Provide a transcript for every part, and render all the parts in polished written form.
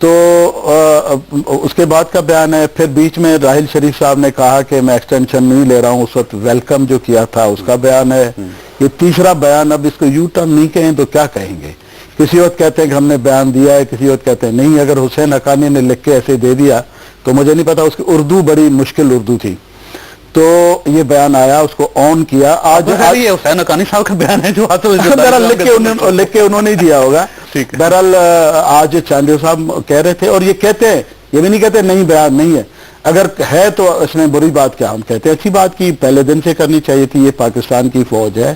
تو اس کے بعد کا بیان ہے. پھر بیچ میں راحیل شریف صاحب نے کہا کہ میں ایکسٹینشن نہیں لے رہا ہوں, اس وقت ویلکم جو کیا تھا اس کا بیان ہے. یہ تیسرا بیان, اب اس کو یو ٹرن نہیں کہیں تو کیا کہیں گے. کسی وقت کہتے ہیں کہ ہم نے بیان دیا ہے, کسی وقت کہتے ہیں نہیں. اگر حسین حقانی نے لکھ کے ایسے دے دیا تو مجھے نہیں پتا, اس کی اردو بڑی مشکل اردو تھی, تو یہ بیان آیا, اس کو آن کیا. آج یہ حسین حقانی صاحب کا بیان ہے جو بہرحال لکھ کے انہوں نے دیا ہوگا. بہرحال آج چاندیو صاحب کہہ رہے تھے, اور یہ کہتے ہیں, یہ بھی نہیں کہتے نہیں بیان نہیں ہے, اگر ہے تو اس میں بری بات کیا, ہم کہتے ہیں اچھی بات کی, پہلے دن سے کرنی چاہیے تھی. یہ پاکستان کی فوج ہے,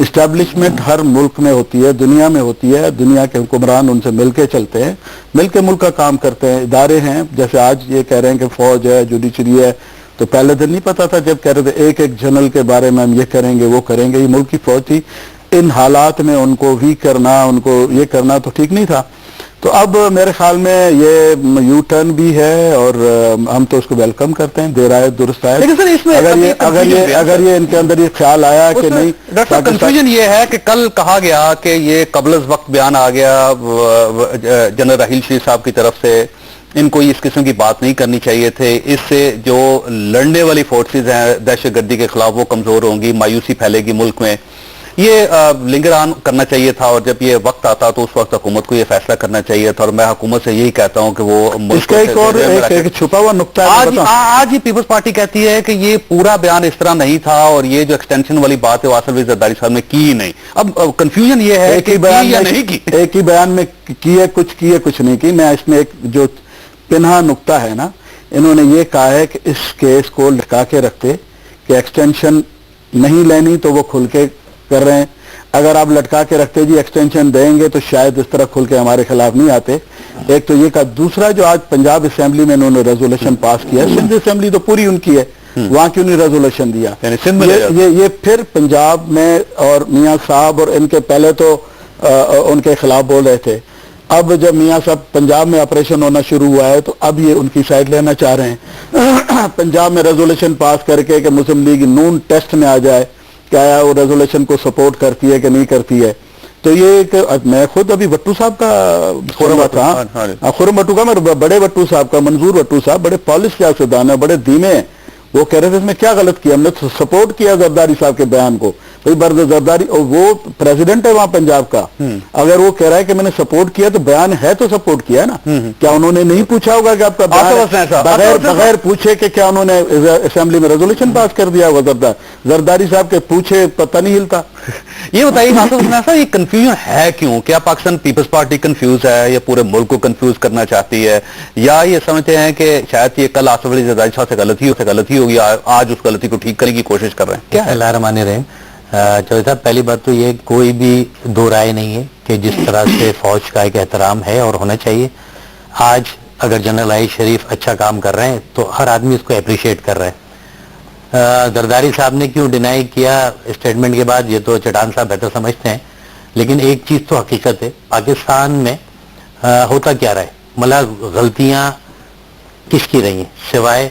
اسٹیبلشمنٹ ہر ملک میں ہوتی ہے, دنیا میں ہوتی ہے, دنیا کے حکمران ان سے مل کے چلتے ہیں, مل کے ملک کا کام کرتے ہیں. ادارے ہیں, جیسے آج یہ کہہ رہے ہیں کہ فوج ہے, جوڈیشری ہے, تو پہلے دن نہیں پتا تھا جب کہہ رہے تھے ایک ایک جنرل کے بارے میں ہم یہ کریں گے وہ کریں گے. یہ ملک کی فوج تھی, ان حالات میں ان کو ویک کرنا, ان کو یہ کرنا تو ٹھیک نہیں تھا. تو اب میرے خیال میں یہ یو ٹرن بھی ہے, اور ہم تو اس کو ویلکم کرتے ہیں, دیر آئے درست آئے. اگر یہ ان کے اندر یہ خیال آیا کہ نہیں. کنفیوژن یہ ہے کہ کل کہا گیا کہ یہ قبل از وقت بیان آ گیا جنرل راحیل شریف صاحب کی طرف سے, ان کو اس قسم کی بات نہیں کرنی چاہیے تھے, اس سے جو لڑنے والی فورسز ہیں دہشت گردی کے خلاف وہ کمزور ہوں گی, مایوسی پھیلے گی ملک میں, یہ لنگر آن کرنا چاہیے تھا. اور جب یہ وقت آتا تو اس وقت حکومت کو یہ فیصلہ کرنا چاہیے تھا. اور میں حکومت سے یہی کہتا ہوں کہ وہ اس کا ایک اور ایک چھپا ہوا نقطہ ہے. آج ہی پیپلز پارٹی کہتی ہے کہ یہ پورا بیان اس طرح نہیں تھا, اور یہ جو ایکسٹینشن والی بات ہے وہ اصل میں زرداری صاحب نے کی نہیں. اب کنفیوژن یہ ہے کہ ایک ہی بیان میں کی ہے کچھ نہیں کی. میں اس میں ایک جو پنہا نقطہ ہے نا, انہوں نے یہ کہا ہے کہ اس کیس کو لٹکا کے رکھتے کہ ایکسٹینشن نہیں لینی تو وہ کھل کے کر رہے ہیں, اگر آپ لٹکا کے رکھتے جی ایکسٹینشن دیں گے تو شاید اس طرح کھل کے ہمارے خلاف نہیں آتے. ایک تو یہ کہا. دوسرا جو آج پنجاب اسمبلی میں انہوں نے ریزولوشن پاس کیا, سندھ اسمبلی تو پوری ان کی ہے, وہاں کیوں نہیں ریزولوشن دیا. یہ پھر پنجاب میں, اور میاں صاحب اور ان کے پہلے تو ان کے خلاف بول رہے تھے, اب جب میاں صاحب پنجاب میں آپریشن ہونا شروع ہوا ہے تو اب یہ ان کی سائڈ لینا چاہ رہے ہیں. پنجاب میں ریزولوشن پاس کر کے کہ مسلم لیگ نون ٹیسٹ میں آ جائے, کیا وہ ریزولوشن کو سپورٹ کرتی ہے کہ نہیں کرتی ہے. تو یہ میں خود ابھی وٹو صاحب کا خورم وٹو کا, میں بڑے وٹو صاحب کا, منظور وٹو صاحب بڑے پالش سیاستدان ہیں, بڑے دھیمے ہیں. وہ کہہ رہے تھے اس میں کیا غلط کیا, ہم نے سپورٹ کیا زرداری صاحب کے بیان کو. زرداری, اور وہ پریزیڈنٹ ہے وہاں پنجاب کا, اگر وہ کہہ رہا ہے کہ میں نے سپورٹ کیا تو بیان ہے تو سپورٹ کیا نا. کیا انہوں نے نہیں پوچھا ہوگا کہ آپ کا بیان بغیر پوچھے کہ کیا انہوں نے اسمبلی میں ریزولوشن پاس کر دیا ہوگا. زرداری صاحب کے پوچھے پتہ نہیں ہلتا. یہ بتائیے صاحب یہ کنفیوژن ہے کیوں؟ کیا پاکستان پیپلز پارٹی کنفیوز ہے, یا پورے ملک کو کنفیوز کرنا چاہتی ہے, یا یہ سمجھتے ہیں کہ شاید یہ کل آصف علی زرداری صاحب سے غلطی ہوگی, آج اس غلطی کو ٹھیک کرنے کی کوشش کر رہے ہیں؟ کیا اللہ الرحمن الرحیم. چودھری صاحب, پہلی بات تو یہ کوئی بھی دو رائے نہیں ہے کہ جس طرح سے فوج کا ایک احترام ہے اور ہونا چاہیے. آج اگر جنرل راحیل شریف اچھا کام کر رہے ہیں تو ہر آدمی اس کو اپریشیٹ کر رہا ہے. زرداری صاحب نے کیوں ڈینائی کیا اسٹیٹمنٹ کے بعد, یہ تو چٹان صاحب بہتر سمجھتے ہیں. لیکن ایک چیز تو حقیقت ہے, پاکستان میں ہوتا کیا رہا ہے, مطلب غلطیاں کس کی رہی ہیں سوائے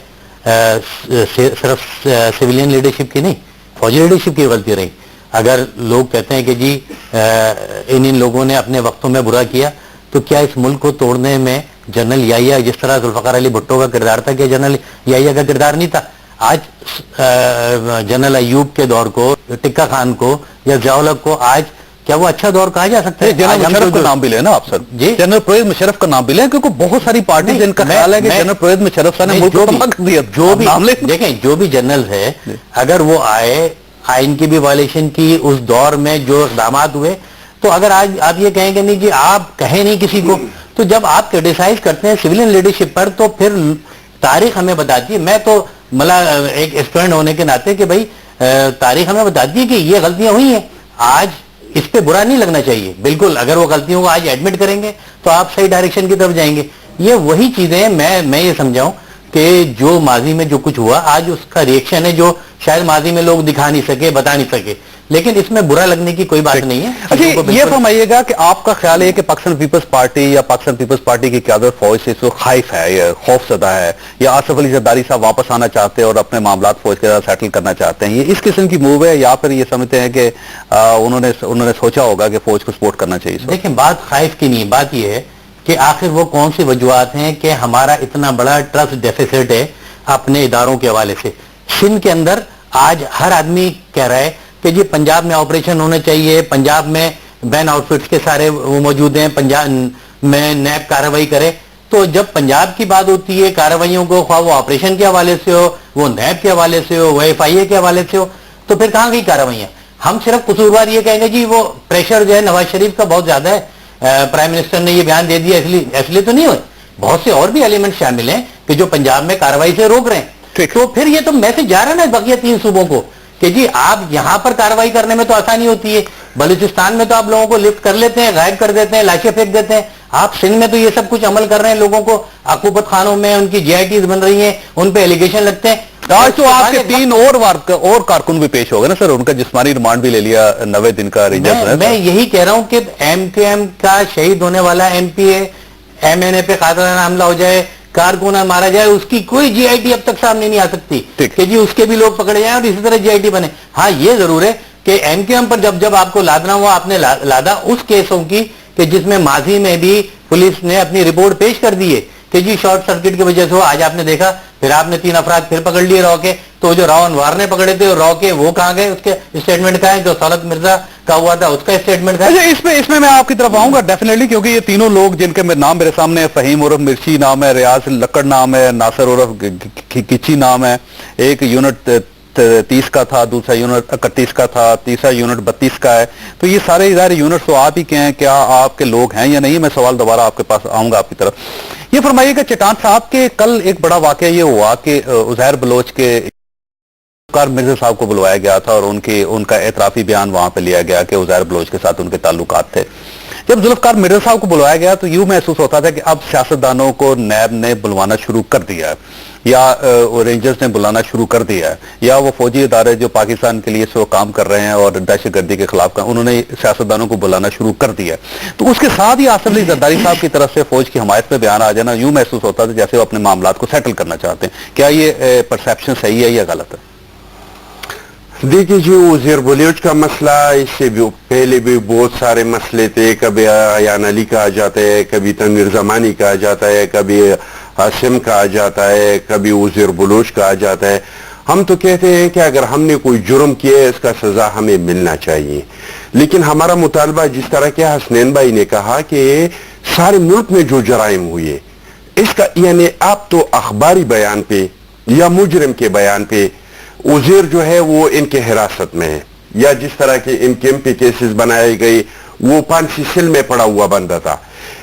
صرف سویلین لیڈرشپ کی نہیں, فوجی لیڈرشپ کی غلطی رہی. اگر لوگ کہتے ہیں کہ جی ان لوگوں نے اپنے وقتوں میں برا کیا, تو کیا اس ملک کو توڑنے میں جنرل یحییٰ, جس طرح ذوالفقار علی بھٹو کا کردار تھا, کہ جنرل یحییٰ کا کردار نہیں تھا؟ آج جنرل ایوب کے دور کو, ٹکا خان کو یا ضیاء الحق کو, آج کیا وہ اچھا دور کہا جا سکتا ہے؟ جنرل مشرف کا نام بھی لیں نا آپ سر, جی جنرل پرویز مشرف کا نام بھی لیں, کیونکہ بہت ساری پارٹی جن کا خیال ہے کہ جنرل پرویز مشرف صاحب نے ملک کو تباہ کر دیا. جو بھی دیکھیں, جو بھی جنرل ہے, اگر وہ آئے, آئین کی بھی وائلیشن کی اس دور میں جو اقدامات ہوئے, تو اگر آج آپ یہ کہیں کہ نہیں جی آپ کہیں نہیں کسی کو, تو جب آپ کرٹیسائز کرتے ہیں سویلین لیڈرشپ پر, تو پھر تاریخ ہمیں بتاتی ہے. میں تو مطلب ایک اسٹوڈنٹ ہونے کے ناطے کہ بھائی تاریخ ہمیں بتاتی ہے کہ یہ غلطیاں ہوئی ہیں. آج اس پہ برا نہیں لگنا چاہیے بالکل. اگر وہ غلطیوں کو آج ایڈمٹ کریں گے تو آپ صحیح ڈائریکشن کی طرف جائیں گے. یہ وہی چیزیں میں یہ سمجھاؤں کہ جو ماضی میں جو کچھ ہوا, آج اس کا ریئیکشن ہے جو شاید ماضی میں لوگ دکھا نہیں سکے, بتا نہیں سکے. لیکن اس میں برا لگنے کی کوئی بات نہیں ہے. اچھا, یہ فرمائیے گا کہ آپ کا خیال ہے کہ پاکستان پیپلز پارٹی یا پاکستان پیپلز پارٹی کی قیادت فوج سے اس وقت خائف ہے, یا خوف زدہ ہے, یا آصف علی زرداری صاحب واپس آنا چاہتے ہیں اور اپنے معاملات فوج کے ساتھ سیٹل کرنا چاہتے ہیں, یہ اس قسم کی موو ہے, یا پھر یہ سمجھتے ہیں کہ انہوں نے سوچا ہوگا کہ فوج کو سپورٹ کرنا چاہیے؟ دیکھیں, بات خائف کی نہیں ہے, بات یہ ہے کہ آخر وہ کون سی وجوہات ہیں کہ ہمارا اتنا بڑا ٹرسٹ ڈیفیسٹ ہے اپنے اداروں کے حوالے سے. سندھ کے اندر آج ہر آدمی کہہ رہا ہے کہ جی پنجاب میں آپریشن ہونا چاہیے, پنجاب میں بین آؤٹ فٹس کے سارے وہ موجود ہیں, پنجاب میں نیب کارروائی کرے. تو جب پنجاب کی بات ہوتی ہے کارروائیوں کو, خواہ وہ آپریشن کے حوالے سے ہو, وہ نیب کے حوالے سے ہو, وہ ایف آئی اے کے حوالے سے ہو, تو پھر کہاں گئی کارروائیاں؟ ہم صرف قصوروار یہ کہیں گے جی وہ پریشر جو ہے نواز شریف کا بہت زیادہ ہے, پرائم منسٹر نے یہ بیان دے دیا اس لیے تو نہیں ہوئے, بہت سے اور بھی ایلیمنٹ شامل ہیں کہ جو پنجاب میں کارروائی سے روک رہے ہیں. تو پھر یہ تو میسج جا رہا ہے نا بقیہ 3 صوبوں کو کہ جی آپ یہاں پر کارروائی کرنے میں تو آسانی ہوتی ہے, بلوچستان میں تو آپ لوگوں کو لفٹ کر لیتے ہیں, غائب کر دیتے ہیں, لاشیں پھینک دیتے ہیں, آپ سندھ میں تو یہ سب کچھ عمل کر رہے ہیں, لوگوں کو عقوبت خانوں میں ان کی جے آئی ٹیز بن رہی ہیں, ان پہ ایلیگیشن لگتے ہیں. آج تو آپ کے 3 اور کارکن بھی پیش ہو گئے نا سر, ان کا جسمانی ریمانڈ بھی لے لیا 90 دن کا. میں یہی کہہ رہا ہوں کہ ایم کیو ایم کا شہید ہونے والا ایم پی اے, ایم این اے پہ قاتلانہ حملہ ہو جائے, کارکن مارا جائے, اس کی کوئی جی آئی ٹی اب تک سامنے نہیں آ سکتی کہ جی اس کے بھی لوگ پکڑے جائیں اور اسی طرح جی آئی ٹی بنے. ہاں یہ ضرور ہے کہ ایم کیو ایم پر جب آپ کو لادنا ہوا آپ نے لادا اس کیسوں کی کہ جس میں ماضی میں بھی پولیس نے اپنی رپورٹ پیش کر دی ہے کہ جی شارٹ سرکٹ کی وجہ سے ہو. آج آپ نے دیکھا پھر آپ نے 3 افراد پھر پکڑ لیے رو کے, تو جو راؤ انوار نے پکڑے تھے رو کے وہ کہاں گئے, اس کے اسٹیٹمنٹ کہاں ہے, جو سولت مرزا کا ہوا تھا اس کا اسٹیٹمنٹ کہاں ہے. اس میں میں آپ کی طرف آؤں گا ڈیفینیٹلی, کیونکہ یہ تینوں لوگ جن کے نام میرے سامنے ہے, فہیم عرف مرچی نام ہے, ریاض لکڑ نام ہے, ناصر عرف کچی نام ہے, ایک یونٹ 30 کا تھا, دوسرا یونٹ 31 کا تھا, تیسرا یونٹ 32 کا ہے. تو یہ سارے ادارے یونٹ تو آپ ہی کے ہیں, کیا آپ کے لوگ ہیں یا نہیں؟ میں سوال دوبارہ آپ کے پاس آؤں گا آپ کی طرف. یہ فرمائیے کہ چٹان صاحب کے کل ایک بڑا واقعہ یہ ہوا کہ عزیر بلوچ کے مرزا صاحب کو بلوایا گیا تھا اور ان کا اعترافی بیان وہاں پہ لیا گیا کہ عزیر بلوچ کے ساتھ ان کے تعلقات تھے. جب ذوالفقار مرزا صاحب کو بلوایا گیا تو یوں محسوس ہوتا تھا کہ اب سیاستدانوں کو نیب نے بلوانا شروع کر دیا ہے, یا رینجرز نے بلانا شروع کر دیا ہے, یا وہ فوجی ادارے جو پاکستان کے لیے سو کام کر رہے ہیں اور دہشت گردی کے خلاف انہوں نے سیاستدانوں کو بلانا شروع کر دیا ہے. تو اس کے ساتھ ہی آصف علی زرداری صاحب کی طرف سے فوج کی حمایت میں بیان آ جانا, یوں محسوس ہوتا تھا جیسے وہ اپنے معاملات کو سیٹل کرنا چاہتے ہیں. کیا یہ پرسیپشن صحیح ہے یا غلط ہے؟ دیکھیے جی, عزیر بلوچ کا مسئلہ اس سے پہلے بھی بہت سارے مسئلے تھے. کبھی ایان علی کا آ جاتا ہے, کبھی تنویر زمانی کا آ جاتا ہے, کبھی عاصم کا آ جاتا ہے, کبھی عزیر بلوچ کا آ جاتا ہے. ہم تو کہتے ہیں کہ اگر ہم نے کوئی جرم کیا ہے اس کا سزا ہمیں ملنا چاہیے, لیکن ہمارا مطالبہ جس طرح کہ حسنین بھائی نے کہا کہ سارے ملک میں جو جرائم ہوئے اس کا یعنی آپ تو اخباری بیان پہ یا مجرم کے بیان پہ عزیر جو ہے وہ ان کے حراست میں ہے, یا جس طرح کے ان کے پہ کیسز بنائے گئے وہ پانسی سل میں پڑا ہوا بندہ تھا,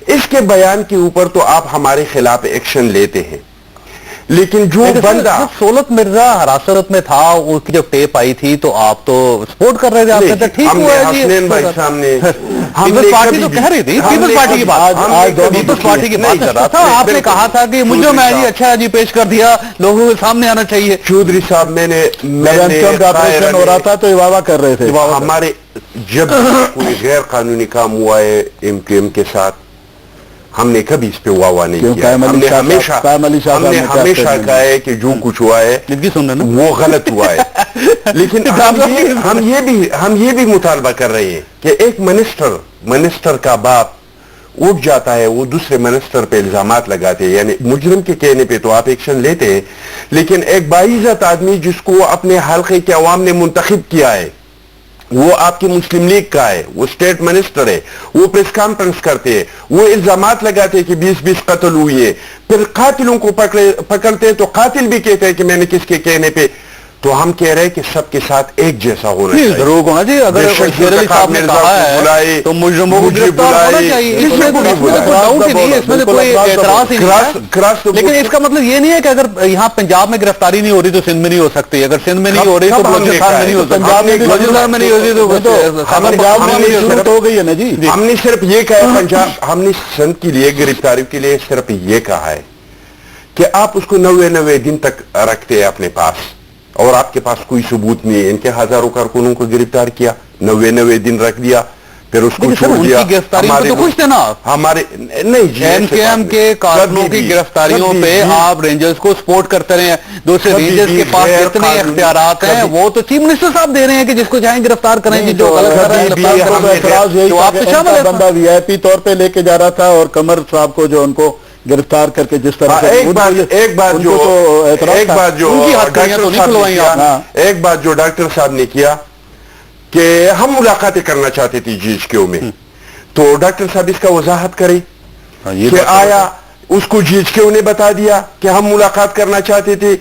اس کے بیان کے اوپر تو آپ ہمارے خلاف ایکشن لیتے ہیں. لیکن جو بندہ سولت مرزا حراست میں تھا, اس کی جب ٹیپ آئی تھی تو آپ تو سپورٹ کر رہے تھے, آپ کہتے ٹھیک ہوا ہے جی. حسنین بھائی سامنے پیپلز پارٹی تو کہہ رہی تھی, پیپلز پارٹی کی بات, پیپلز پارٹی کی بات کر رہا تھا. آپ نے کہا تھا کہ مجھے میں جی اچھا جی پیش کر دیا, لوگوں کے سامنے آنا چاہیے. چودھری صاحب میں نے آپریشن ہو رہا تھا تو وعدہ کر رہے تھے. ہمارے جب کوئی غیر قانونی کام ہوا ہے ایم کیو ایم کے ساتھ, ہم نے کبھی اس پہ واہ نہیں کیا. ہم نے ہمیشہ کہا ہے کہ جو کچھ ہوا ہے وہ غلط ہوا ہے. لیکن ہم یہ بھی مطالبہ کر رہے ہیں کہ ایک منسٹر کا باپ اٹھ جاتا ہے, وہ دوسرے منسٹر پہ الزامات لگاتے ہیں, یعنی مجرم کے کہنے پہ تو آپ ایکشن لیتے ہیں, لیکن ایک باعزت آدمی جس کو اپنے حلقے کے عوام نے منتخب کیا ہے, وہ آپ کی مسلم لیگ کا ہے, وہ اسٹیٹ منسٹر ہے, وہ پریس کانفرنس کرتے ہیں, وہ الزامات لگاتے ہیں کہ 20 قتل ہوئی ہے, پھر قاتلوں کو پکڑتے ہیں تو قاتل بھی کہتے ہیں کہ میں نے کس کے کہنے پہ. تو ہم کہہ رہے ہیں کہ سب کے ساتھ ایک جیسا ہونا چاہیے. ضرور ہونا چاہیے. اگر شیر علی صاحب نے کہا ہے تو مجرموں کو گرفتار ہونا چاہیے, اس میں کوئی ڈاؤٹ ہی نہیں ہے, اس میں کوئی اعتراض ہی نہیں ہے. لیکن اس کا مطلب یہ نہیں ہے کہ اگر یہاں پنجاب میں گرفتاری نہیں ہو رہی تو سندھ میں نہیں ہو سکتی, اگر سندھ میں نہیں ہو رہی تو بلوچستان میں نہیں ہو سکتی, بلوچستان میں نہیں ہو رہی تو پنجاب میں ہو گئی ہے نا جی. ہم نے صرف یہ کہا پنجاب, ہم نے سندھ کے لیے گرفتاری کے لیے صرف یہ کہا ہے کہ آپ اس کو 90 دن تک رکھتے ہیں اپنے پاس, اور آپ کے پاس کوئی ثبوت نہیں ہے. ان کے ہزاروں کارکنوں کو گرفتار کیا, 90 دن رکھ دیا, پھر اس کو لیکن سر چھوڑ ان دیا. کی گرفتاریوں پہ تو خوش تھے نا آپ. ہمارے نہیں جی ایم ایسے کے بات ایم نہیں. کے کارکنوں کبھی کی بھی- گرفتاریوں کبھی پہ بھی- آپ رینجرز کو سپورٹ کرتے رہے ہیں. دوسرے کبھی رینجرز بھی کے پاس غیر جتنے قانونی- اختیارات ہیں کبھی- وہ تو چیف منسٹر صاحب دے رہے ہیں کہ جس کو چاہیں گرفتار کریں جی, جو غلط کر رہے ہیں کبھی گرفتار بھی کریں. ہم نے اعتراض یہی جو تھا آپ کہ تو ان شامل کا ہے. بندہ وی آئی پی طور پہ لے کے جا رہا تھا اور قمر صاحب کو جو ان کو گرفتار کر کے جس طرح سے ایک بات جو ان کی ہاتھ کڑیاں تو نہیں کھلوائی آپ نے. ایک بات جو ڈاکٹر صاحب نے کیا کہ ہم ملاقاتیں کرنا چاہتے تھے جی ایچ کیو میں, تو ڈاکٹر صاحب اس کا وضاحت کریں یہ کہ بات آیا اس کو جی ایچ کیو نے بتا دیا کہ ہم ملاقات کرنا چاہتے تھے,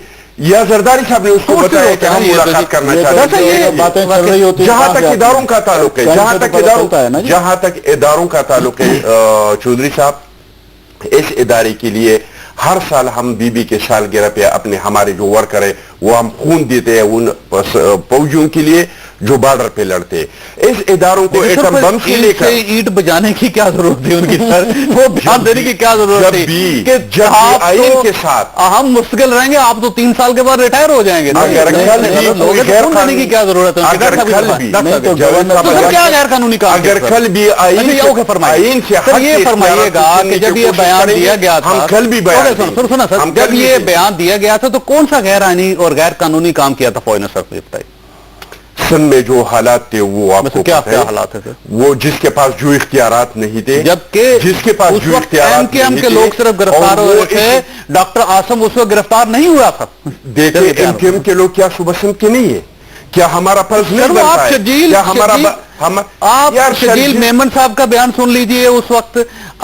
یا زرداری صاحب نے اس کو بتایا کہ ہم ملاقات کرنا چاہتے یہ تھے. باتیں چل رہی ہوتی ہیں جہاں تک اداروں کا تعلق ہے, جہاں تک اداروں کا تعلق ہے چودھری صاحب, اس ادارے کے لیے ہر سال ہم بی بی کے سالگرہ پہ اپنے ہمارے جو ورکر ہے وہ ہم خون دیتے ہیں ان فوجیوں کے لیے جو بارڈر پہ لڑتے ہیں. اس اداروں کو ایٹم بم سے لے کر اینٹ بجانے کی کیا ضرورت تھی ان کی سر, وہ بیان دینے کی کیا ضرورت تھی کہ جب آپ آئین تو کے ساتھ ہم مستقل رہیں گے, آپ تو 3 سال کے بعد ریٹائر ہو جائیں گے. اگر کل بھی کوئی غیر خون دینے کی کیا ضرورت ہے, اگر کل بھی تو سر کیا غیر قانونی کام اگر کل بھی آئین سے سر یہ فرمائیے گا کہ جب یہ بیان دیا گیا تھا, ہم کل بھی بیان سنا سر, جب یہ بیان دیا گیا تھا تو کون سا غیر آئینی اور غیر قانونی کام کیا تھا فوج نے سر, مجھے بتائیے. سن میں جو حالات تھے وہ آپ کو کیا حالات ہے, وہ جس کے پاس جو اختیارات نہیں تھے, جبکہ جس کے پاس جو اختیارات ایم کے لوگ صرف گرفتار ہو رہے تھے, ڈاکٹر عاصم اس وقت گرفتار نہیں ہوا تھا. دیکھیں ایم کیو ایم کے لوگ کیا صبح سن کے نہیں ہے, کیا ہمارا فرض نہیں بنتا ہے, کیا ہمارا آپ شجیل میمن صاحب کا بیان سن لیجئے, اس وقت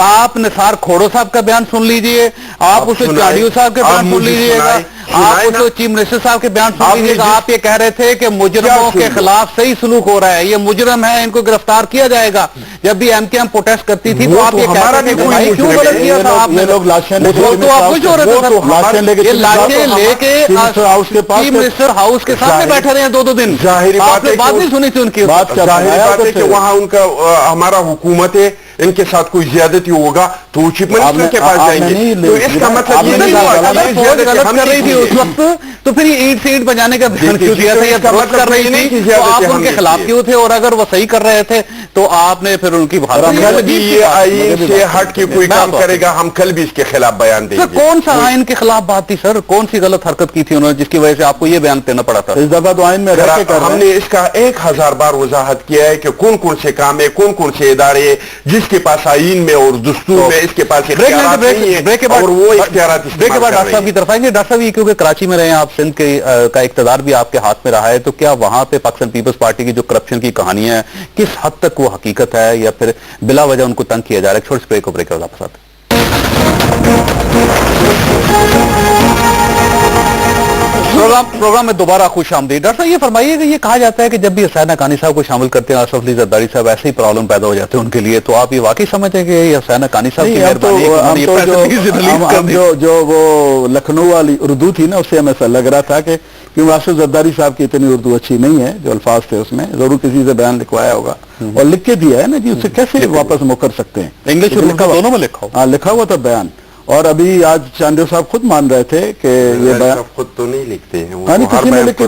آپ نثار کھوڑو صاحب کا بیان سن لیجئے, آپ اسے چاڑیو صاحب کے بیان سن لیجئے گا, آپ اسے چیف منسٹر صاحب کے بیان سن لیجئے گا. آپ یہ کہہ رہے تھے کہ مجرموں کے خلاف صحیح سلوک ہو رہا ہے, یہ مجرم ہے, ان کو گرفتار کیا جائے گا. جب بھی ایم کے ایم پروٹیسٹ کرتی تھی تو آپ یہ کہتے تھے کہ بھائی کیوں غلط کیا تھا آپ نے, لوگ لاشیں تو آپ خوش ہو رہے تھے, لاشیں لے کے چیف منسٹر ہاؤس کے سامنے بیٹھے رہے ہیں 2 دن. آپ نے بات نہیں سنی تھی ان کی, ظاہر بات ہے کہ وہاں ان کا ہمارا حکومت ہے, ان کے ساتھ کوئی زیادتی ہوگا تو وہ چیف منسٹر کے پاس جائیں گے. تو اس کا مطلب یہ نہیں ہوا کہ یہ غلط زیادتی ہم کر رہی تھی نے اس وقت, تو پھر یہ اینٹ سے اینٹ بجانے کا بیان کیوں دیا تھا, یا درست کر رہی تھی تو آپ ان کے خلاف کیوں تھے, اور اگر وہ صحیح کر رہے تھے تو آپ نے پھر ان کی کل بھی یہ آئین سے ہٹ کے کوئی کام کرے گا, ہم کل بھی اس کے خلاف بیان دیں گے. کون سا آئین کے خلاف بات تھی سر, کون سی غلط حرکت کی تھی انہوں نے جس کی وجہ سے آپ کو یہ بیان دینا پڑا تھا؟ اس دفعہ تو آئین میں ہم نے اس کا 1000 بار وضاحت کیا ہے کہ کون کون سے کام ہے, کون کون سے ادارے ہیں جس کے پاس آئین میں اور دستور میں اس کے پاس اختیارات نہیں ہے, اور وہ اختیارات بریک کے بعد ڈاکٹر صاحب کی طرف آئیں گے. ڈاکٹر صاحب یہ کیونکہ کراچی میں رہے ہیں آپ, سندھ کا اقتدار بھی آپ کے ہاتھ میں رہا ہے, تو کیا وہاں پہ پاکستان پیپلز پارٹی کی جو کرپشن کی کہانیاں ہیں کس حد تک وہ حقیقت ہے, یا پھر بلا وجہ ان کو تنگ کیا جا رہا ہے؟ چھوٹے سے بریک کو بریک واپس آتے ہیں. پروگرام میں دوبارہ خوش آمدید. ڈاکٹر صاحب یہ فرمائیے کہ یہ کہا جاتا ہے کہ جب بھی حسین حقانی صاحب کو شامل کرتے ہیں آصف علی زرداری صاحب, ایسے ہی پرابلم پیدا ہو جاتے ہیں ان کے لیے, تو آپ یہ واقعی سمجھتے ہیں کہ یہ حسین حقانی صاحب کی مہربانی ہے؟ جو وہ لکھنؤ والی اردو تھی نا, اس سے ہمیں ایسا لگ رہا تھا کہ کیونکہ آصف زرداری صاحب کی اتنی اردو اچھی نہیں ہے, جو الفاظ تھے اس میں ضرور کسی سے بیان لکھوایا ہوگا اور لکھ کے دیا ہے نا جی, اس سے کیسے واپس مکر سکتے ہیں؟ انگلش اور دونوں میں لکھا ہو. ہاں لکھا ہوا تھا بیان, اور ابھی آج چاندیو صاحب خود مان رہے تھے کہ یہ بیان خود تو نہیں لکھتے ہیں, کسی نے لکھ کے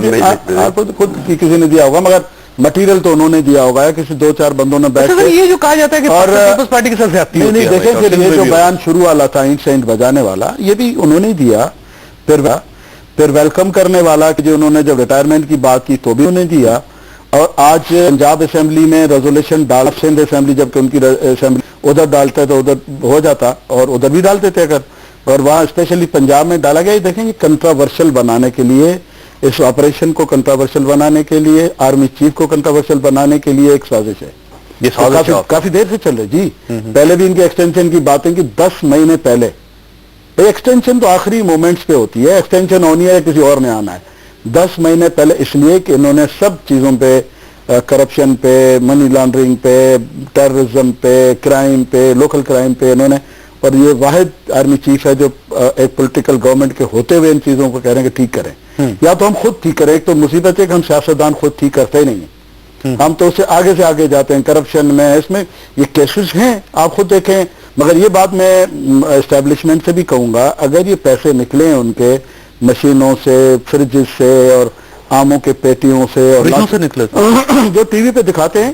خود کسی نے دیا ہوگا, مگر مٹیریل تو انہوں نے دیا ہوگا, یا کسی 2-4 بندوں نے بیٹھ کے. یہ جو کہا جاتا ہے کہ پیپلز پارٹی کے ساتھ زیادتی ہوتی ہے, نہیں دیکھیں پھر یہ جو بیان شروع والا تھا اینٹ سے اینٹ بجانے والا, یہ بھی انہوں نے دیا. پھر ویلکم کرنے والا کہ جو انہوں نے جب ریٹائرمنٹ کی بات کی تو بھی انہوں نے دیا, اور آج پنجاب اسمبلی میں ریزولوشن ڈال, سندھ اسمبلی جبکہ ان کی اسمبلی ادھر ڈالتا ہے تو ادھر ہو جاتا, اور ادھر بھی ڈالتے تھے اگر, اور وہاں اسپیشلی پنجاب میں ڈالا گیا. یہ دیکھیں گے کنٹراورشل بنانے کے لیے, اس آپریشن کو کنٹراورشل بنانے کے لیے, آرمی چیف کو کنٹراورشل بنانے کے لیے ایک سازش ہے. یہ کافی دیر سے چل رہے جی. پہلے بھی ان کی ایکسٹینشن کی باتیں کی 10 مہینے پہلے. ایکسٹینشن تو آخری مومنٹس پہ ہوتی ہے, ایکسٹینشن ہونی ہے کسی اور نے آنا ہے. 10 مہینے پہلے, اس لیے کہ انہوں نے سب چیزوں پہ, کرپشن پہ, منی لانڈرنگ پہ, ٹیررزم پہ, کرائم پہ, لوکل کرائم پہ انہوں نے, اور یہ واحد آرمی چیف ہے جو ایک پولیٹیکل گورنمنٹ کے ہوتے ہوئے ان چیزوں کو کہہ رہے ہیں کہ ٹھیک کریں. یا تو ہم خود ٹھیک کریں, ایک تو مصیبت ہے کہ ہم سیاستدان خود ٹھیک کرتے ہی نہیں ہیں, ہم تو اس سے آگے جاتے ہیں کرپشن میں. اس میں یہ کیسز ہیں, آپ خود دیکھیں. مگر یہ بات میں اسٹیبلشمنٹ سے بھی کہوں گا, اگر یہ پیسے نکلے ان کے مشینوں سے, فریجز سے, اور آموں کے پیٹیوں سے, اور سے نکلے جو ٹی وی پہ دکھاتے ہیں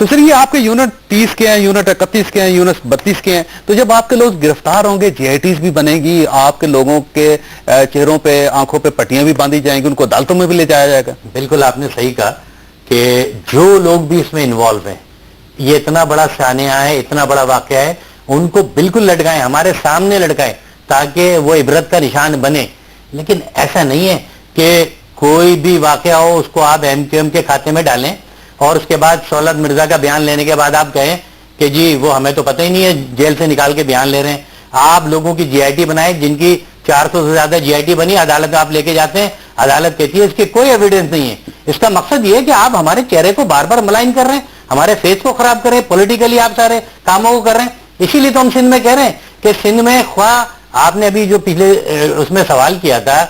تو سر یہ آپ کے یونٹ 30 کے ہیں, یونٹ 31 کے ہیں, یونٹ 32 کے ہیں, تو جب آپ کے لوگ گرفتار ہوں گے GITs بھی بنے گی, آپ کے لوگوں کے چہروں پہ آنکھوں پہ پٹیاں بھی باندھی جائیں گی, ان کو عدالتوں میں بھی لے جایا جائے گا. بالکل آپ نے صحیح کہا کہ جو لوگ بھی اس میں انوالو ہیں, یہ اتنا بڑا سانحہ ہے, اتنا بڑا واقعہ ہے, ان کو بالکل لٹکائیں, ہمارے سامنے لٹکائیں تاکہ وہ عبرت کا نشان بنے. لیکن ایسا نہیں ہے کہ کوئی بھی واقعہ ہو اس کو آپ MQM کے کھاتے میں ڈالیں اور اس کے بعد شولت مرزا کا بیان لینے کے بعد آپ کہیں کہ جی وہ ہمیں تو پتہ ہی نہیں ہے, جیل سے نکال کے بیان لے رہے ہیں. آپ لوگوں کی GIT بنائیں, جن کی 400 سے زیادہ GIT بنی, عدالت میں آپ لے کے جاتے ہیں, عدالت کہتی ہے اس کی کوئی ایویڈنس نہیں ہے. اس کا مقصد یہ ہے کہ آپ ہمارے چہرے کو بار بار ملائن کر رہے ہیں, ہمارے فیس کو خراب کر رہے ہیں, پولیٹیکلی آپ سارے کاموں کو کر رہے ہیں. اسی لیے تو ہم سندھ میں کہہ رہے ہیں کہ سندھ میں خواہ آپ نے ابھی جو پچھلے اس میں سوال کیا تھا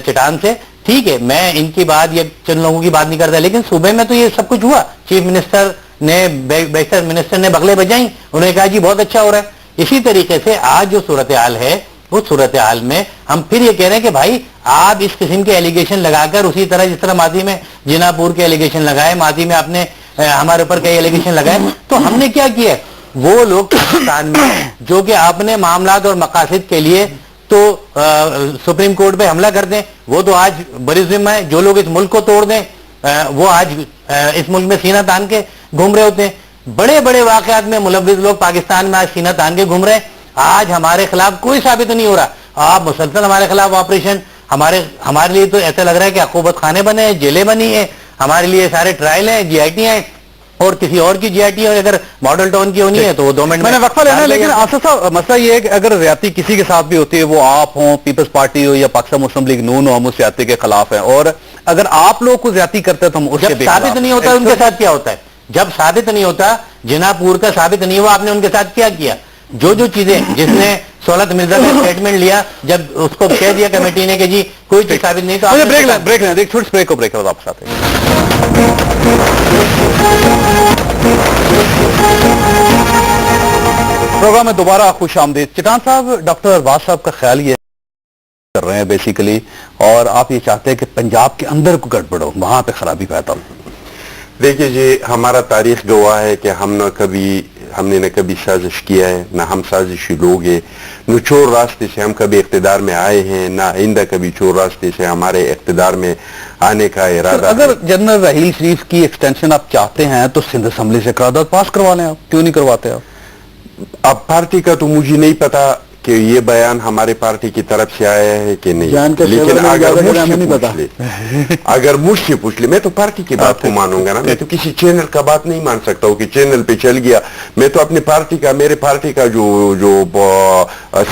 چٹان سے, ٹھیک ہے میں ان کی بات یا چند لوگوں کی بات نہیں کرتا, لیکن صوبے میں تو یہ سب کچھ ہوا. چیف منسٹر نے, بیشتر منسٹر نے بغلیں بجائیں, انہوں نے کہا جی بہت اچھا ہو رہا ہے. اسی طریقے سے آج جو صورتحال ہے اس صورتحال میں ہم پھر یہ کہہ رہے ہیں کہ بھائی آپ اس قسم کے ایلیگیشن لگا کر, اسی طرح جس طرح ماضی میں جنا پور کے ایلیگیشن لگائے, ماضی میں آپ نے ہمارے اوپر کئی ایلیگیشن لگائے, تو ہم نے کیا کیا ہے, وہ لوگ پاکستان میں جو کہ اپنے معاملات اور مقاصد کے لیے تو سپریم کورٹ پہ حملہ کر دیں, وہ تو آج بری ذمہ ہے. جو لوگ اس ملک کو توڑ دیں وہ آج اس ملک میں سینہ تان کے گھوم رہے ہوتے ہیں. بڑے بڑے واقعات میں ملوث لوگ پاکستان میں آج سینہ تان کے گھوم رہے ہیں. آج ہمارے خلاف کوئی ثابت نہیں ہو رہا, آپ مسلسل ہمارے خلاف آپریشن, ہمارے لیے تو ایسا لگ رہا ہے کہ عقوبت خانے بنے ہیں, جیلیں بنی ہیں, ہمارے لیے سارے ٹرائل ہیں, GIT ہیں, اور کسی اور کی GIT اگر ماڈل ٹاؤن کی ہونی ہے تو وہ 2 منٹ میں نے وقفہ لینا ہے. لیکن آصف صاحب مسئلہ یہ ہے کہ اگر زیادتی کسی کے ساتھ بھی ہوتی ہے, وہ آپ ہوں, پیپلز پارٹی ہو یا پاکستان مسلم لیگ نون ہو, ہم اس زیادتی کے خلاف ہیں, اور اگر آپ لوگ کو زیادتی کرتے ہیں تو ہم اس کے بھی خلاف. جب ثابت نہیں ہوتا ان کے ساتھ کیا ہوتا ہے, جب ثابت نہیں ہوتا, جنا پور کا ثابت نہیں ہوا, آپ نے ان کے ساتھ کیا کیا؟ جو چیزیں جس نے شولت مرزا کا اسٹیٹمنٹ لیا, جب اس کو کہہ دیا کمیٹی نے کہ جی کوئی چیز ثابت نہیں, تو بریک لیں, ایک چھوٹی بریک کو بریک کرو, واپس آتے ہیں. پروگرام میں دوبارہ خوش آمدید. چٹان صاحب, ڈاکٹر ارباز صاحب کا خیال یہ کر رہے ہیں بیسیکلی, اور آپ یہ چاہتے ہیں کہ پنجاب کے اندر کو گڑبڑ ہو, وہاں پہ خرابی پیدا ہو. دیکھیے جی, ہمارا تاریخ گواہ ہے کہ ہم نے نہ کبھی سازش کیا ہے, نہ ہم سازشی لوگ ہیں, نہ چور راستے سے ہم کبھی اقتدار میں آئے ہیں, نہ آئندہ کبھی چور راستے سے ہمارے اقتدار میں آنے کا ارادہ. اگر جنرل رحیل شریف کی ایکسٹینشن آپ چاہتے ہیں تو سندھ اسمبلی سے قرارداد پاس کروا لیں, آپ کیوں نہیں کرواتے آپ؟ اب پارٹی کا تو مجھے نہیں پتا کہ یہ بیان ہمارے پارٹی کی طرف سے آیا ہے کہ نہیں, لیکن اگر مجھ سے پوچھ لے, میں تو پارٹی کی بات کو مانوں گا نا, میں تو کسی چینل کا بات نہیں مان سکتا ہوں کہ چینل پہ چل گیا. میں تو اپنی پارٹی کا, میرے پارٹی کا جو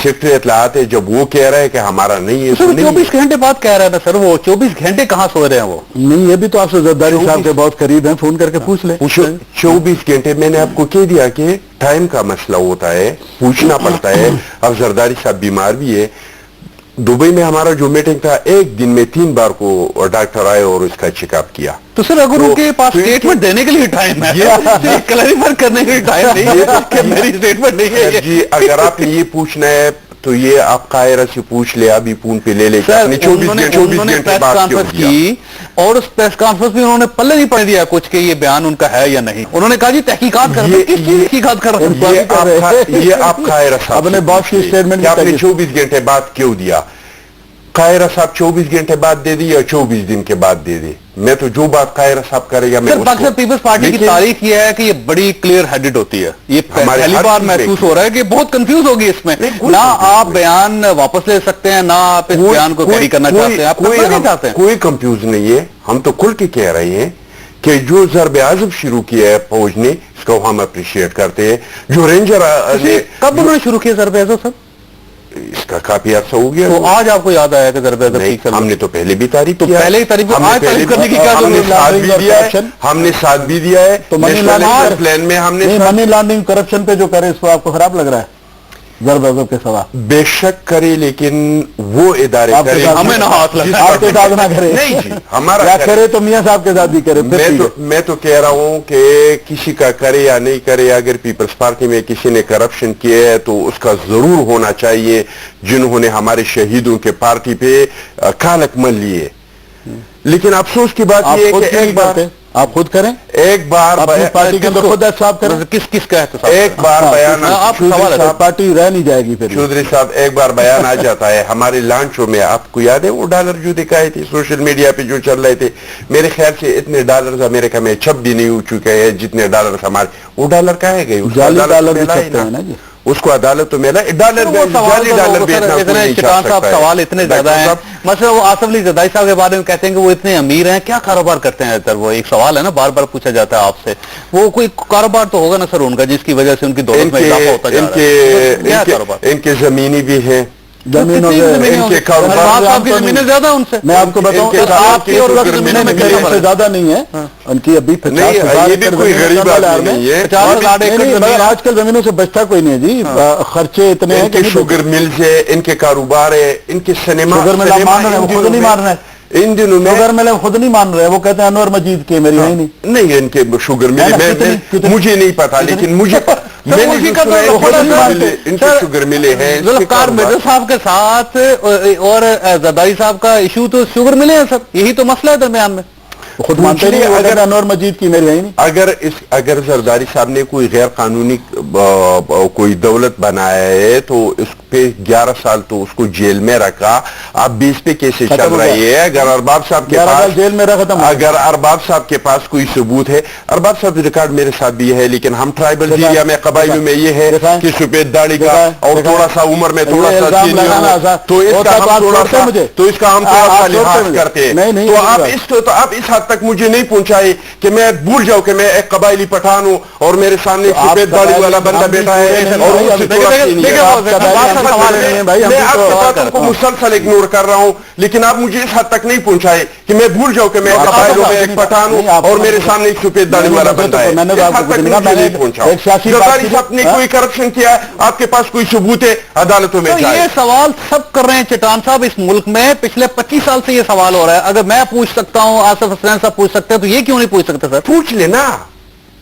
سیکریٹریٹ لاتے ہیں, جب وہ کہہ رہے ہیں کہ ہمارا نہیں ہے, 24 گھنٹے بعد کہہ رہا ہے نا سر, وہ 24 گھنٹے کہاں سو رہے ہیں وہ؟ نہیں, یہ بھی تو آپ سے زرداری صاحب کے بہت قریب ہیں, فون کر کے پوچھ لیں. 24 گھنٹے میں نے آپ کو کہہ دیا کہ ٹائم کا مسئلہ ہوتا ہے, پوچھنا پڑتا ہے. اب زرداری صاحب بیمار بھی ہے. دبئی میں ہمارا جو میٹنگ تھا, ایک دن میں 3 بار کو ڈاکٹر آئے اور اس کا چیک اپ کیا. تو سر اگر ان کے پاس اسٹیٹمنٹ دینے کے لیے ٹائم ہے, کلیریفائی کرنے کے لیے ٹائم نہیں ہے کہ میری اسٹیٹمنٹ نہیں ہے. جی اگر آپ نے یہ پوچھنا ہے تو یہ آپ قاہرہ سے پوچھ لے, ابھی فون پہ لے لے. انہوں نے پریس کانفرنس کی, اور اس پریس کانفرنس میں انہوں نے پلے نہیں پڑ دیا کچھ کہ یہ بیان ان کا ہے یا نہیں. انہوں نے کہا جی تحقیقات کر رہے ہیں. کس چیز کی تحقیقات کر رہے ہیں؟ یہ آپ قاہرہ صاحب اپنے باس کی اسٹیٹمنٹ آپ نے 24 گھنٹے بعد کیوں دیا؟ قاہرہ صاحب 24 گھنٹے بعد دے دی یا 24 دن کے بعد دے دے, میں تو جو بات قاہرہ صاحب کرے گا میں. پاکستان پیپلز پارٹی کی تاریخ یہ ہے کہ یہ بڑی کلیئر ہیڈڈ ہوتی ہے. یہ پہلی بار محسوس ہو رہا ہے کہ بہت کنفیوز ہوگی اس میں. نہ آپ بیان واپس لے سکتے ہیں, نہ آپ اس بیان کو کیری کرنا چاہتے ہیں, آپ کرنا چاہتے ہیں. کوئی کنفیوز نہیں ہے, ہم تو کھل کے کہہ رہے ہیں کہ جو ضرب عضب شروع کیا ہے فوج نے, اس کو ہم اپریشیٹ کرتے ہیں. جو رینجر کب انہوں نے شروع کیا ضرب عضب سر؟ اس کا کافی عرصہ ہو گیا. تو آج آپ کو یاد آیا کہ ضرب عضب ہم نے تو پہلے بھی تعریف تو پہلے ہی تعریف کرنے کی کیا ہم نے ساتھ بھی دیا ہے. تو منی لانڈرنگ پلان میں ہم نے منی لانڈرنگ کرپشن پہ جو کرے, اس کو آپ کو خراب لگ رہا ہے ضرب عضب کے سوا؟ بے شک کرے, لیکن وہ ادارے کرے, ہمیں نہ ہاتھ لگے, آپ کے ساتھ نہ کرے. نہیں جی, ہمارا یا کرے تو میاں صاحب کے ساتھ بھی کرے. میں تو کہہ رہا ہوں کہ کسی کا کرے یا نہیں کرے, اگر پیپلز پارٹی میں کسی نے کرپشن کیا ہے تو اس کا ضرور ہونا چاہیے, جنہوں نے ہمارے شہیدوں کے پارٹی پہ کالک من لیے. لیکن افسوس کی بات یہ ہے کہ آپ خود کریں, ایک بار اپنی پارٹی کے اندر خود احتساب کریں. کس کا احتساب؟ ایک بار بیان آپ سوال ہے, پارٹی رہ نہیں جائے گی پھر. چودھری صاحب ایک بار بیان آ جاتا ہے ہمارے لانچوں میں, آپ کو یاد ہے وہ ڈالر جو دکھائے تھے سوشل میڈیا پہ جو چل رہے تھے, میرے خیال سے اتنے ڈالرز امریکہ میں چھپ بھی نہیں ہو چکے ہیں جتنے ڈالرز ہمارے. وہ ڈالر کہاں گئے؟ جعلی ڈالر بھی چھپتے ہیں نا جی, اس کو عدالت تو ملا. ڈالر جعلی ڈالر بیچنا کوئی نہیں چاہ سکتا ہے. سوال اتنے زیادہ ہیں. مثلا وہ آصف علی زرداری صاحب کے بارے میں کہتے ہیں کہ وہ اتنے امیر ہیں, کیا کاروبار کرتے ہیں سر؟ وہ ایک سوال ہے نا, بار بار پوچھا جاتا ہے آپ سے. وہ کوئی کاروبار تو ہوگا نا سر ان کا جس کی وجہ سے ان کی دولت میں اضافہ ہوتا جا رہا ہے؟ کیا کاروبار؟ ان کے زمینی بھی ہیں, زمینوں کے کاروبار آپ کی زمینیں زیادہ ان سے. میں آپ کو بتاؤں آپ کی اور ان کی زمینوں میں میرے سے زیادہ نہیں ہے ان کی, ابھی 50,000 یہ بھی کوئی غریب آدمی نہیں ہے. آج کل زمینوں سے بچتا کوئی نہیں جی, خرچے اتنے ہیں ان کے شوگر ملز ہے, ان کے کاروبار ہے, ان کے سنیما. شوگر مل مان رہے ہیں, خود نہیں مان رہے ان دنوں میں. شوگر مل خود نہیں مان رہے, وہ کہتے ہیں انور مجید کے, میری ہے نہیں ان کے شوگر مل مجھے نہیں پتا, لیکن مجھے ان کے شوگر ملے ہیں. ذوالفقار مرزا صاحب کے ساتھ اور زرداری صاحب کا ایشو تو شوگر ملے ہیں سر, یہی تو مسئلہ ہے درمیان میں. خود مانتے نہیں, اگر انور مجید کی میری ہے نہیں. اگر زرداری صاحب نے کوئی غیر قانونی کوئی دولت بنایا ہے تو اس پہ 11 سال تو اس کو جیل میں رکھا. اب 20 پہ کیسے چل رہی ہے؟ اگر ارباب صاحب کے پاس جیل میں رکھا, اگر ارباب صاحب کے پاس کوئی ثبوت ہے, ارباب صاحب ریکارڈ میرے ساتھ بھی ہے, لیکن ہم ٹرائبل ایریا میں قبائلیوں میں یہ ہے کہ سفید داڑھی کا اور تھوڑا سا عمر میں تھوڑا سا سینئر, تو اس کا ہم تھوڑا سا لحاظ کرتے ہیں. تو آپ اس حد تک مجھے نہیں پہنچائے کہ میں بھول جاؤں کہ میں ایک قبائلی پٹھان ہوں اور میرے سامنے سفید داڑھی والا بندہ بیٹھا ہے اور اس سے تھوڑا سینئر. میں آپ کی باتوں کو مسلسل اگنور کر رہا ہوں, لیکن آپ مجھے اس حد تک نہیں پہنچائے کہ میں بھول جاؤں کہ میں قبائلوں میں ایک پٹھان ہوں اور میرے سامنے ایک سفید داڑھی والا بندہ ہے. اس حد تک مجھے نہیں پہنچا. زرداری صاحب نے کوئی کرپشن کیا, آپ کے پاس کوئی ثبوت ہے, عدالتوں میں جائے. یہ سوال سب کر رہے ہیں چٹان صاحب, اس ملک میں پچھلے 25 سال سے یہ سوال ہو رہا ہے. اگر میں پوچھ سکتا ہوں, آصف حسنین صاحب پوچھ سکتے ہیں, تو یہ کیوں نہیں پوچھ سکتے سر؟ پوچھ لینا,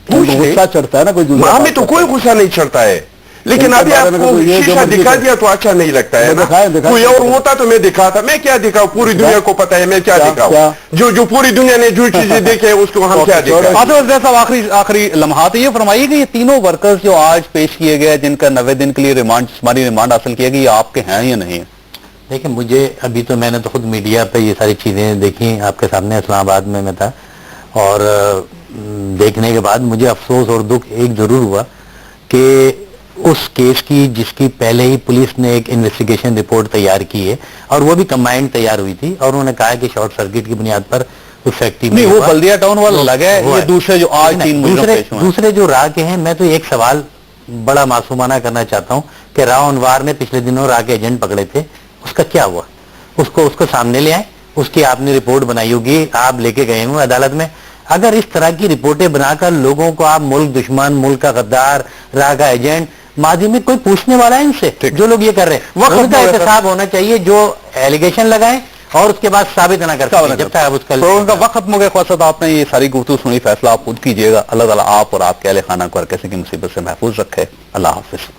غصہ چڑھتا ہے نا کوئی دوسرا. ہمیں تو کوئی غصہ نہیں چڑھتا ہے, لیکن ابھی آپ کو شیشہ دکھا دیا تو اچھا نہیں لگتا ہے نا. کوئی اور ہوتا تو میں دکھاتا, میں کیا دکھاؤں؟ پوری دنیا کو پتا ہے میں کیا دکھاؤں. جو پوری دنیا نے جو چیزیں دیکھے اس کو ہم کیا دکھائیں. آصف حسنین صاحب آخری لمحات یہ فرمائیے کہ یہ تینوں ورکرز جو آج پیش کیے گئے جن کا 90 دن کے لیے جسمانی ریمانڈ حاصل کیا گیا, یہ آپ کے ہیں یا نہیں ہے؟ دیکھیں مجھے ابھی تو میں نے تو خود میڈیا پہ یہ ساری چیزیں دیکھی, آپ کے سامنے اسلام آباد میں تھا, اور دیکھنے کے بعد مجھے افسوس اور دکھ ایک ضرور ہوا کہ اس کیس کی جس کی پہلے ہی پولیس نے ایک انویسٹیگیشن رپورٹ تیار کی ہے, اور وہ بھی کمبائنڈ تیار ہوئی تھی, اور انہوں نے کہا کہ شارٹ سرکٹ کی بنیاد پر اس فیکٹری میں وہ بلدیہ ٹاؤن والا لگا ہے, یہ دوسرے جو آج دوسرے جو راہ کے ہیں. میں تو ایک سوال بڑا معصومانہ کرنا چاہتا ہوں کہ راؤ انوار نے پچھلے دنوں راہ کے ایجنٹ پکڑے تھے, اس کا کیا ہوا؟ اس کو سامنے لے آئے, اس کی آپ نے رپورٹ بنائی ہوگی, آپ لے کے گئے ہوں عدالت میں. اگر اس طرح کی رپورٹیں بنا کر لوگوں کو آپ ملک دشمن, ملک کا غدار, راہ کا ایجنٹ, ماضی میں کوئی پوچھنے والا ہے ان سے؟ جو لوگ یہ کر رہے ہیں وقت کا احتساب ہونا چاہیے, جو ایلیگیشن لگائیں اور اس کے بعد ثابت نہ کر سکیں جب تک اس کا وقت ختم ہو گیا. خواہ صاحب آپ نے یہ ساری گفتگو سنی, فیصلہ آپ خود کیجیے گا. اللہ تعالیٰ آپ اور آپ کے اہل خانہ کو ہر کسی کی مصیبت سے محفوظ رکھے. اللہ حافظ.